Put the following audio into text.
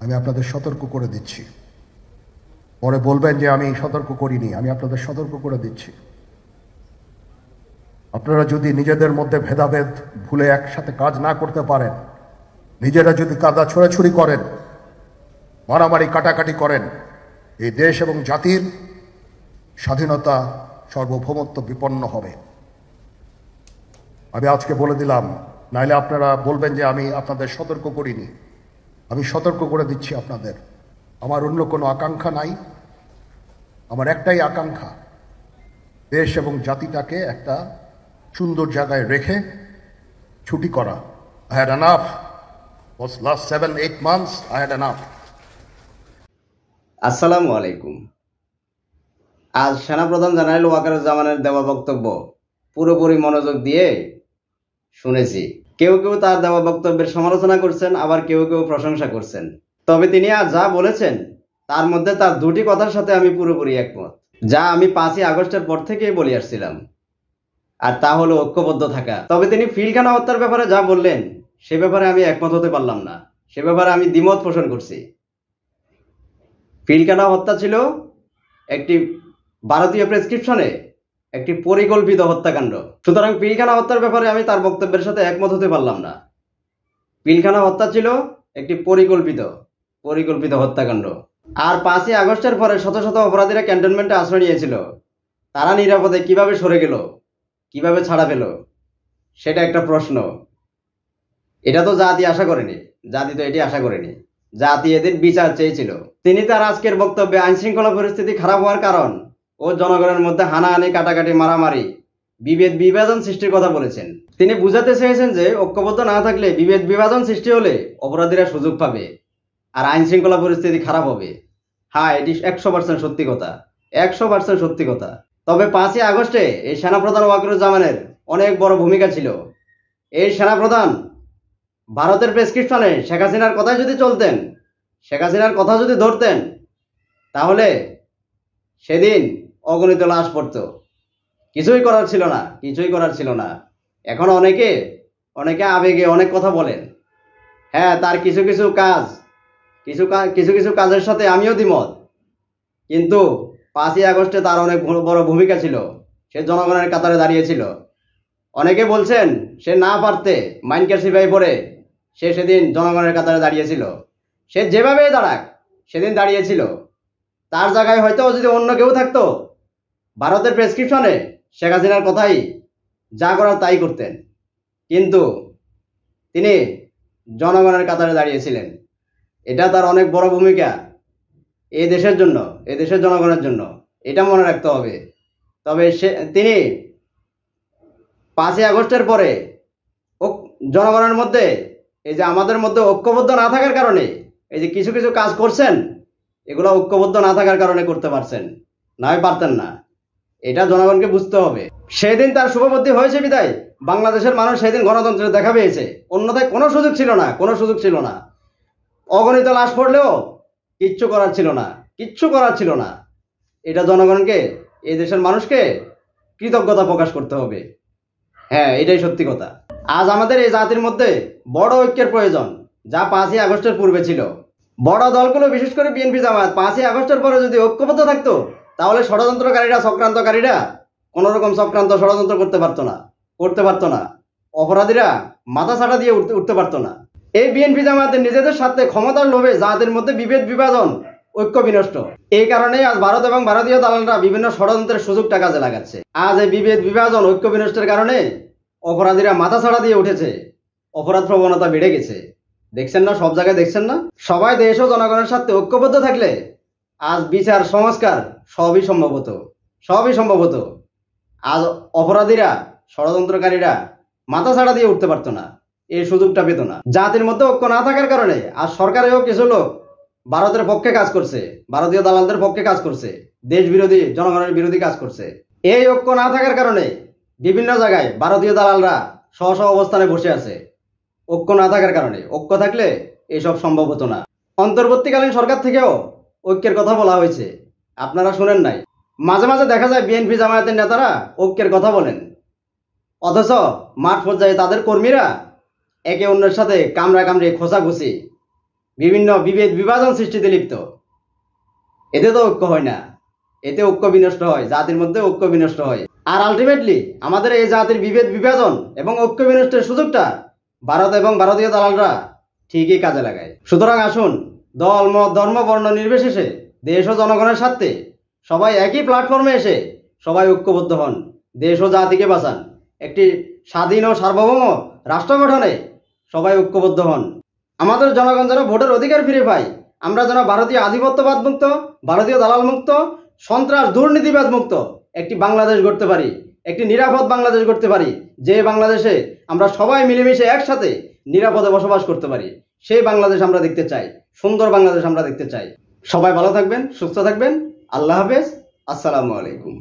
আমি আপনাদের সতর্ক করে দিচ্ছি। পরে বলবেন যে আমি সতর্ক করিনি। আমি আপনাদের সতর্ক করে দিচ্ছি। আপনারা যদি নিজেদের মধ্যে ভেদাভেদ ভুলে একসাথে কাজ না করতে পারেন, নিজেরা যদি কাদা ছোড়াছুড়ি করেন, মারামারি কাটাকাটি করেন, এই দেশ এবং জাতির স্বাধীনতা সার্বভৌমত্ব বিপন্ন হবে। আমি আজকে বলে দিলাম, নাইলে আপনারা বলবেন যে আমি আপনাদের সতর্ক করিনি। আমি সতর্ক করে দিচ্ছি আপনাদের। আমার অন্য কোনো আকাঙ্ক্ষা নাই। আমার একটাই আকাঙ্ক্ষা, দেশ এবং জাতিটাকে একটা সুন্দর জায়গায় রেখে ছুটি করা। I had enough. Was last 7-8 months I had enough. আসসালামু আলাইকুম। আজ সেনাপ্রধান জেনারেল ওয়াকারুজ্জামানের দেওয়া বক্তব্য পুরোপুরি মনোযোগ দিয়ে শুনেছি। কেউ কেউ তার দেওয়া বক্তব্যের সমালোচনা করছেন, আবার কেউ কেউ প্রশংসা করছেন। তবে তিনি আজ যা বলেছেন তার মধ্যে তার দুটি কথার সাথে আমি পুরোপুরি একমত, যা আমি 5ই আগস্টের পর থেকেই বলে আসছিলাম, আর তা হলো ঐক্যবদ্ধ থাকা। তবে তিনি পিলখানা হত্যার ব্যাপারে যা বললেন সে ব্যাপারে আমি একমত হতে পারলাম না। সে ব্যাপারে আমি দ্বিমত পোষণ করছি। পিলখানা হত্যা ছিল একটি ভারতীয় প্রেসক্রিপশনে একটি পরিকল্পিত হত্যাকাণ্ড। সুতরাং পিলখানা হত্যার ব্যাপারে আমি তার বক্তব্যের সাথে একমত হতে পারলাম না। পিলখানা হত্যা ছিল একটি পরিকল্পিত হত্যাকাণ্ড। আর 5ই আগস্টের পরে শত শত অপরাধীরা ক্যান্টনমেন্টে আশ্রয় নিয়েছিল। তারা নিরাপদে কিভাবে সরে গেল, কিভাবে ছাড়া পেল, সেটা একটা প্রশ্ন। এটা তো জাতি আশা করেনি। জাতি তো এটি আশা করেনি। জাতি এদের বিচার চেয়েছিল। তিনি তার আজকের বক্তব্যে আইন শৃঙ্খলা পরিস্থিতি খারাপ হওয়ার কারণ ও জনগণের মধ্যে হানাহানি, কাটাকাটি, মারামারি, বিভেদ বিভাজন সৃষ্টির কথা বলেছেন। তিনি বুঝাতে চেয়েছেন যে ঐক্যবদ্ধ না থাকলে বিভেদ বিভাজন সৃষ্টি হলে অপরাধীরা সুযোগ পাবে আর আইন শৃঙ্খলা পরিস্থিতি খারাপ হবে। হ্যাঁ, এটি 100% সত্যি কথা, 100% সত্যি কথা। তবে 5ই আগস্টে এই সেনাপ্রধান ওয়াকারুজ্জামানের অনেক বড় ভূমিকা ছিল। এই সেনাপ্রধান ভারতের প্রেসক্রিপশনে শেখ হাসিনার কথাই যদি চলতেন, শেখ হাসিনার কথা যদি ধরতেন, তাহলে সেদিন অগণিত লাশ পড়ত। কিছুই করার ছিল না। এখন অনেকে আবেগে অনেক কথা বলেন। হ্যাঁ, তার কিছু কিছু কাজের সাথে আমিও দ্বিমত, কিন্তু 5ই আগস্টে তার অনেক বড় ভূমিকা ছিল। সে জনগণের কাতারে দাঁড়িয়েছিল। অনেকে বলছেন সে না পারতে মাইনকার সিপাহি পড়ে সে সেদিন জনগণের কাতারে দাঁড়িয়েছিল। সে যেভাবেই দাঁড়াক সেদিন দাঁড়িয়েছিল। তার জায়গায় হয়তো যদি অন্য কেউ থাকতো, ভারতের প্রেসক্রিপশনে শেখ হাসিনার কথাই যা করার তাই করতেন। কিন্তু তিনি জনগণের কাতারে দাঁড়িয়েছিলেন। এটা তার অনেক বড় ভূমিকা এই দেশের জন্য, এই দেশের জনগণের জন্য। এটা মনে রাখতে হবে। তবে তিনি 5ই আগস্টের পরে জনগণের মধ্যে, এই যে আমাদের মধ্যে ঐক্যবদ্ধ না থাকার কারণে এই যে কিছু কিছু কাজ করছেন, এগুলো ঐক্যবদ্ধ না থাকার কারণে করতে পারছেন, নয় পারতেন না। এটা জনগণকে বুঝতে হবে। সেদিন তার শুভবুদ্ধি হয়েছে বিদায় বাংলাদেশের মানুষ সেদিন গণতন্ত্রের দেখা পেয়েছে। অন্যথায় কোনো সুযোগ ছিল না। অগণিত লাশ পড়লেও কিচ্ছু করার ছিল না। এটা জনগণকে, এই দেশের মানুষকে কৃতজ্ঞতা প্রকাশ করতে হবে। হ্যাঁ, এটাই সত্যি কথা। আজ আমাদের এই জাতির মধ্যে বড় ঐক্যের প্রয়োজন, যা 5ই আগস্টের পূর্বে ছিল। বড় দলগুলো, বিশেষ করে বিএনপি জামায়াত, 5ই আগস্টের পরে যদি ঐক্যবদ্ধ থাকতো, তাহলে চক্রান্তকারীরা কোন রকম ষড়যন্ত্র করতে পারতো না। অপরাধীরা মাথা ছাড়া দিয়ে উঠতে পারতো না। এই বিএনপি জামায়াতের নিজেদের স্বার্থে, ক্ষমতার লোভে জাতির মধ্যে বিভেদ বিভাজন, ঐক্য বিনষ্ট। এই কারণেই আজ ভারত এবং ভারতীয় দালালরা বিভিন্ন ষড়যন্ত্রের সুযোগটা কাজে লাগাচ্ছে। আজ এই বিভেদ বিভাজন, ঐক্য বিনষ্টের কারণে অপরাধীরা মাথা ছাড়া দিয়ে উঠেছে, অপরাধ প্রবণতা বেড়ে গেছে। দেখছেন না, সব জায়গায় দেখছেন না? সবাই দেশ ও জনগণের সাথে ঐক্যবদ্ধ থাকলে আজ বিচার, সংস্কার সবই সম্ভবত। আজ অপরাধীরা, ষড়যন্ত্রকারীরা মাথা ছাড়া দিয়ে উঠতে পারতো না, এই সুযোগটা পেত না। জাতির মধ্যে ঐক্য না থাকার কারণে আজ সরকারেও কিছু লোক ভারতের পক্ষে কাজ করছে, ভারতীয় দালালদের পক্ষে কাজ করছে, দেশ বিরোধী, জনগণের বিরোধী কাজ করছে। এই ঐক্য না থাকার কারণে বিভিন্ন জায়গায় ভারতীয় দালালরা স্ব অবস্থানে বসে আছে। ঐক্য না থাকার কারণে। ঐক্য থাকলে এসব সম্ভব হতো না। অন্তর্বর্তীকালীন সরকার থেকেও ঐক্যের কথা বলা হয়েছে, আপনারা শুনেন নাই। মাঝে মাঝে দেখা যায় বিএনপি জামায়াতের নেতারা ঐক্যের কথা বলেন, অথচ মাঠ পর্যায়ে তাদের কর্মীরা একে অন্যের সাথে কামড়াকামড়ি, খোঁচাখুচি, বিভিন্ন বিভেদ বিভাজন সৃষ্টিতে লিপ্ত। এতে তো ঐক্য হয় না, এতে ঐক্য বিনষ্ট হয়, জাতির মধ্যে ঐক্য বিনষ্ট হয়। আর আলটিমেটলি আমাদের এই জাতির বিভেদ বিভাজন এবং ঐক্য বিনষ্টের সুযোগটা ভারত এবং ভারতীয় দালালরা ঠিকই কাজে লাগায়। সুতরাং আসুন, দল মত ধর্ম বর্ণ নির্বিশেষে দেশ ও জনগণের স্বার্থে সবাই একই প্ল্যাটফর্মে এসে সবাই ঐক্যবদ্ধ হন, দেশ ও জাতিকে বাঁচান। একটি স্বাধীন ও সার্বভৌম রাষ্ট্র গঠনে সবাই ঐক্যবদ্ধ হন। আমাদের জনগণ যেন ভোটের অধিকার ফিরে পায়, আমরা যেন ভারতীয় আধিপত্যবাদ মুক্ত, ভারতীয় দালাল মুক্ত, সন্ত্রাস দুর্নীতিবাদ মুক্ত একটি বাংলাদেশ গড়তে পারি, একটি নিরাপদ বাংলাদেশ গড়তে পারি, যে বাংলাদেশে আমরা সবাই মিলেমিশে একসাথে নিরাপদে বসবাস করতে পারি। সেই বাংলাদেশ আমরা দেখতে চাই, সুন্দর বাংলাদেশ আমরা দেখতে চাই। সবাই ভালো থাকবেন, সুস্থ থাকবেন। আল্লাহ হাফেজ। আসসালামু আলাইকুম।